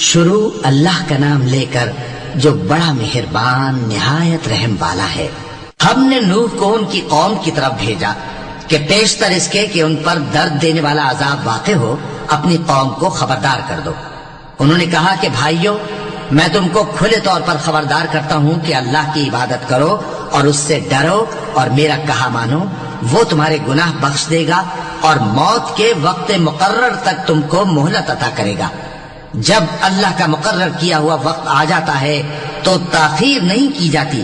شروع اللہ کا نام لے کر جو بڑا مہربان نہایت رحم والا ہے۔ ہم نے نوح کو ان کی قوم کی طرف بھیجا کہ پیشتر اس کے کہ ان پر درد دینے والا عذاب واقع ہو اپنی قوم کو خبردار کر دو۔ انہوں نے کہا کہ بھائیو، میں تم کو کھلے طور پر خبردار کرتا ہوں کہ اللہ کی عبادت کرو اور اس سے ڈرو اور میرا کہا مانو، وہ تمہارے گناہ بخش دے گا اور موت کے وقت مقرر تک تم کو مہلت عطا کرے گا۔ جب اللہ کا مقرر کیا ہوا وقت آ جاتا ہے تو تاخیر نہیں کی جاتی،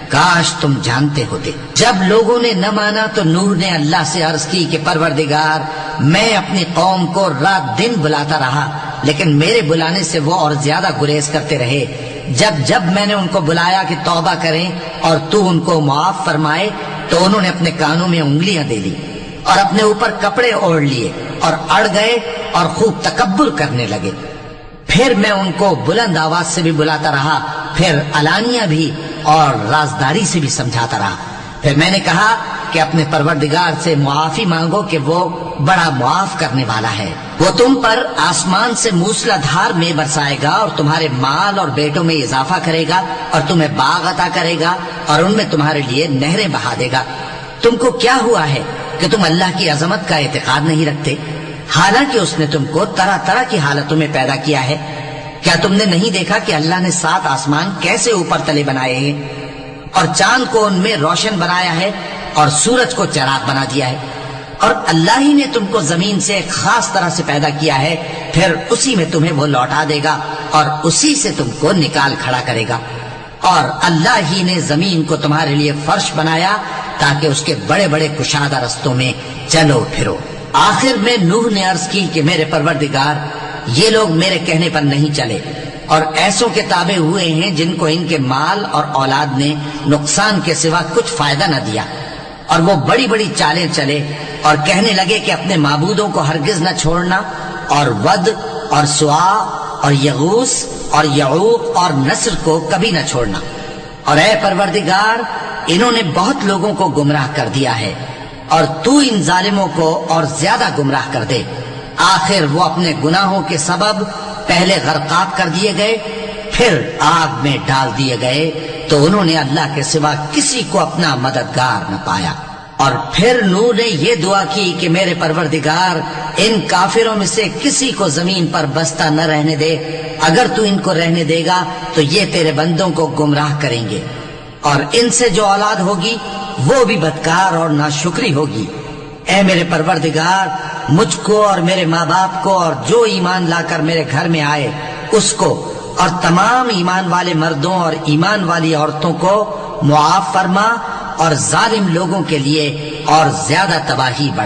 کاش تم جانتے ہوتے۔ جب لوگوں نے نہ مانا تو نوح نے اللہ سے عرض کی کہ پروردگار، میں اپنی قوم کو رات دن بلاتا رہا لیکن میرے بلانے سے وہ اور زیادہ گریز کرتے رہے۔ جب میں نے ان کو بلایا کہ توبہ کریں اور تو ان کو معاف فرمائے تو انہوں نے اپنے کانوں میں انگلیاں دے لی اور اپنے اوپر کپڑے اوڑھ لیے اور اڑ گئے اور خوب تکبر کرنے لگے۔ پھر میں ان کو بلند آواز سے بھی بلاتا رہا، پھر علانیہ بھی اور رازداری سے بھی سمجھاتا رہا۔ پھر میں نے کہا کہ اپنے پروردگار سے معافی مانگو کہ وہ بڑا معاف کرنے والا ہے، وہ تم پر آسمان سے موسلا دھار میں برسائے گا اور تمہارے مال اور بیٹوں میں اضافہ کرے گا اور تمہیں باغ عطا کرے گا اور ان میں تمہارے لیے نہریں بہا دے گا۔ تم کو کیا ہوا ہے کہ تم اللہ کی عظمت کا اعتقاد نہیں رکھتے، حالانکہ اس نے تم کو طرح طرح کی حالتوں میں پیدا کیا ہے؟ کیا تم نے نہیں دیکھا کہ اللہ نے 7 آسمان کیسے اوپر تلے بنائے ہیں اور چاند کو ان میں روشن بنایا ہے اور سورج کو چراغ بنا دیا ہے؟ اور اللہ ہی نے تم کو زمین سے ایک خاص طرح سے پیدا کیا ہے، پھر اسی میں تمہیں وہ لوٹا دے گا اور اسی سے تم کو نکال کھڑا کرے گا۔ اور اللہ ہی نے زمین کو تمہارے لیے فرش بنایا تاکہ اس کے بڑے بڑے کشادہ رستوں میں چلو پھرو۔ آخر میں نوح نے عرض کی کہ میرے پروردگار، یہ لوگ میرے کہنے پر نہیں چلے اور ایسوں کے تابع ہوئے ہیں جن کو ان کے مال اور اولاد نے نقصان کے سوا کچھ فائدہ نہ دیا، اور وہ بڑی بڑی چالیں چلے اور کہنے لگے کہ اپنے معبودوں کو ہرگز نہ چھوڑنا، اور ود اور سوا اور یغوث اور یعوق اور نصر کو کبھی نہ چھوڑنا۔ اور اے پروردگار، انہوں نے بہت لوگوں کو گمراہ کر دیا ہے اور تو ان ظالموں کو اور زیادہ گمراہ کر دے۔ آخر وہ اپنے گناہوں کے سبب پہلے غرقاب کر دیے گئے، پھر آگ میں ڈال دیے گئے تو انہوں نے اللہ کے سوا کسی کو اپنا مددگار نہ پایا۔ اور پھر نوح نے یہ دعا کی کہ میرے پروردگار، ان کافروں میں سے کسی کو زمین پر بستہ نہ رہنے دے، اگر تو ان کو رہنے دے گا تو یہ تیرے بندوں کو گمراہ کریں گے، اور ان سے جو اولاد ہوگی وہ بھی بدکار اور ناشکری ہوگی۔ اے میرے پروردگار، مجھ کو اور میرے ماں باپ کو اور جو ایمان لا کر میرے گھر میں آئے اس کو اور تمام ایمان والے مردوں اور ایمان والی عورتوں کو معاف فرما، اور ظالم لوگوں کے لیے اور زیادہ تباہی بڑھا۔